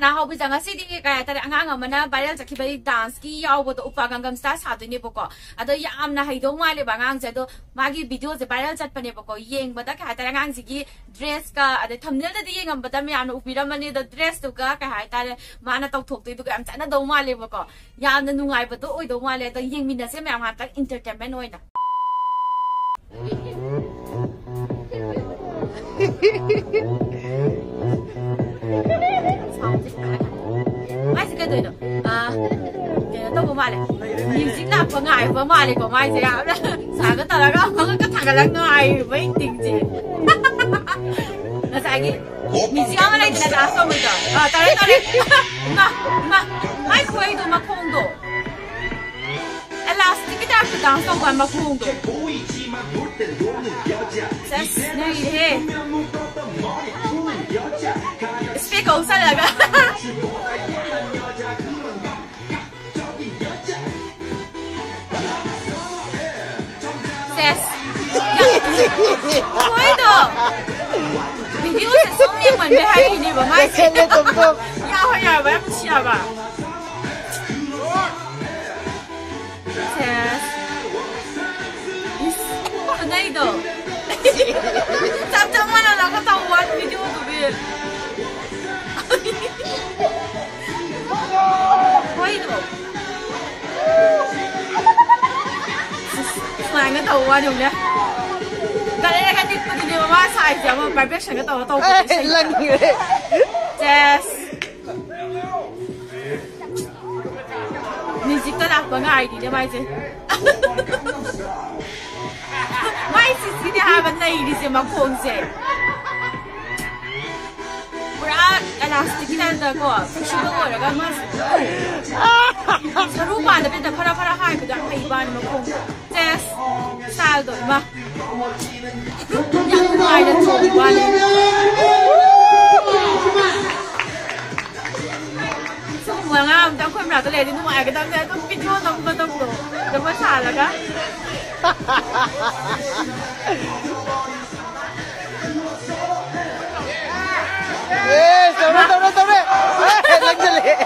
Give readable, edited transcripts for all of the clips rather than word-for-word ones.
khana hau bi janga si ding ka ta anga nga mana viral chakhi bai dance ki yaw bo to upa gangam star sa du ne boko ado yam na haidong ma le bangang je do magi video je viral chat pane boko yeng ba da ka ta ngang ji ki dress ka ade thumbnail da yeng am ba da me am upira mani da dress to ka ha ta mana tok thok tu ka am cha na do ma le boko yam na nungai ba to oi do ma le da yeng min na se me am ha ta entertainment oi na mai sẽ cái gì đó tôi có mai này nhìn chính là có ngại có mai này có mai gì ạ sáng cái tờ là có cái thằng là ngại với tình gì là sao cái nhìn chính là này là đã xong rồi à tao đây mà mai quay đồ mà không đồ elastic cái đáp đang xong rồi mà không đồ này thế speaker 없어 내가 됐어 거의도 비디오에서 성님은 왜 하이니 뭐 많이 야야 왜 붙이야 봐 됐어 근데도 짭짤만 하다가 다 원 비디오도 왜 거의도 Này cái tàu qua dùng nhé. Cái này cái đi đi mà xài giờ mà bài biết sang cái tàu tàu. Lần gì đấy. Yes. Mình chỉ có đặt vào ngày thì cho mai chứ. Mai chỉ đi hai bên này đi xem mà không xem. Bữa elastic này là có, sugar rồi là cái mà. Saru bạn bây giờ phara hai cái dạng hay bạn mà không. Yes, sao rồi mà. Nhận ngoài là trộn qua đi. Xong rồi ngam, tao khuyên là tao lấy đi ngoài cái tao này tao video tao tao mới xả là cái. Ê, tao đây. Lạnh chân lệ.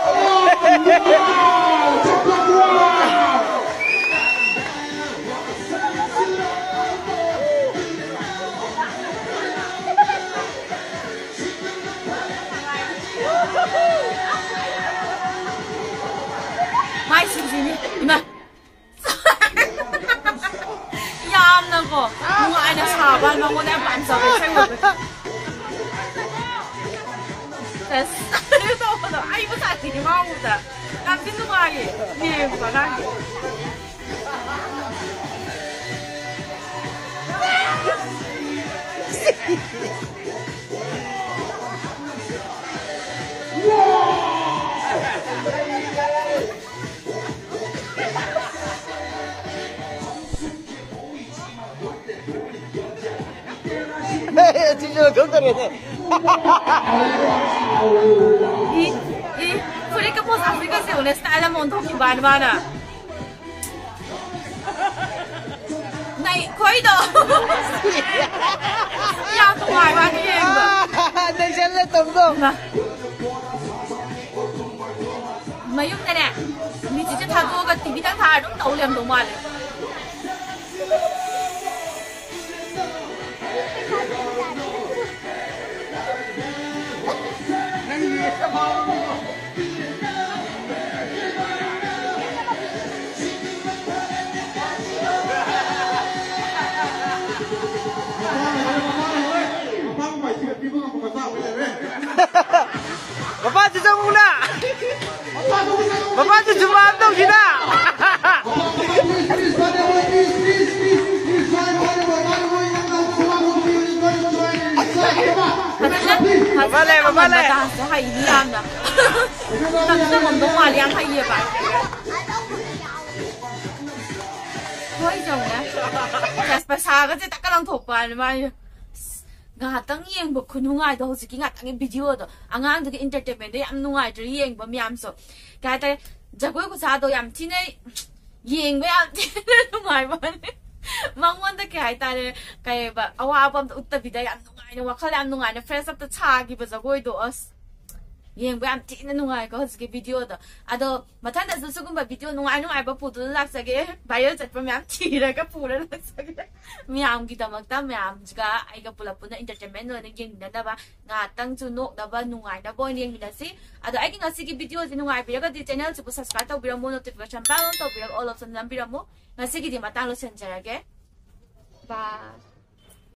Mai xin gì nhỉ? Mà yam na ko ngoài na saban mà con em bạn sao phải xem một cái 됐어 너 아이고 사실이 마우다 난 믿는 거 아니 네 뭐가 진짜 걱정이네. 이 프리카 포스 아프리카 세우네 스타일은 몬토키 바르바나 này khói đồ ra ngoài ba cái em đây sẽ lên tầm đâu mấy lúc này nè mình chỉ cho thà cô cái tivi đang thà đúng tàu liền đúng mà Bapak tu jangan mula. Bapak tu cuma ambil kita. Bapak le. Hay đi ăn nè. Tao sẽ không đúng mà liang hay gì vậy? Thôi chồng nè. Chắc phải xa cái gì ta cái lòng thuộc vào mà. Ngatang yeng bo kunungai do hosiki ngatang video do angang do entertainment de am nungai de yeng bo miam so ka ta jagoi ko sa do yam tine yeng ba am nungai ba mangon da kai ta de kai ba awa bam utta bida yam nungai no wakhal yam nungai na fresh up ta cha gi ba jagoi do as yeng ba am tin nungai ko hosgi video da ado mathan da su gum ba video nungai ba pu du lak sage viral chat pa myam thira ka pura lak sage myam gi damak ta myam ga ai ga pula puna entertainment no yeng da ba nga tang chu nok da ba nungai da boy yeng da si ado ai gi ngasi gi video ji nungai bi ga di channel chu subscribe to bi mo notification bell on to bi all option lam bi mo ngasi gi di matang lo sen jarage bye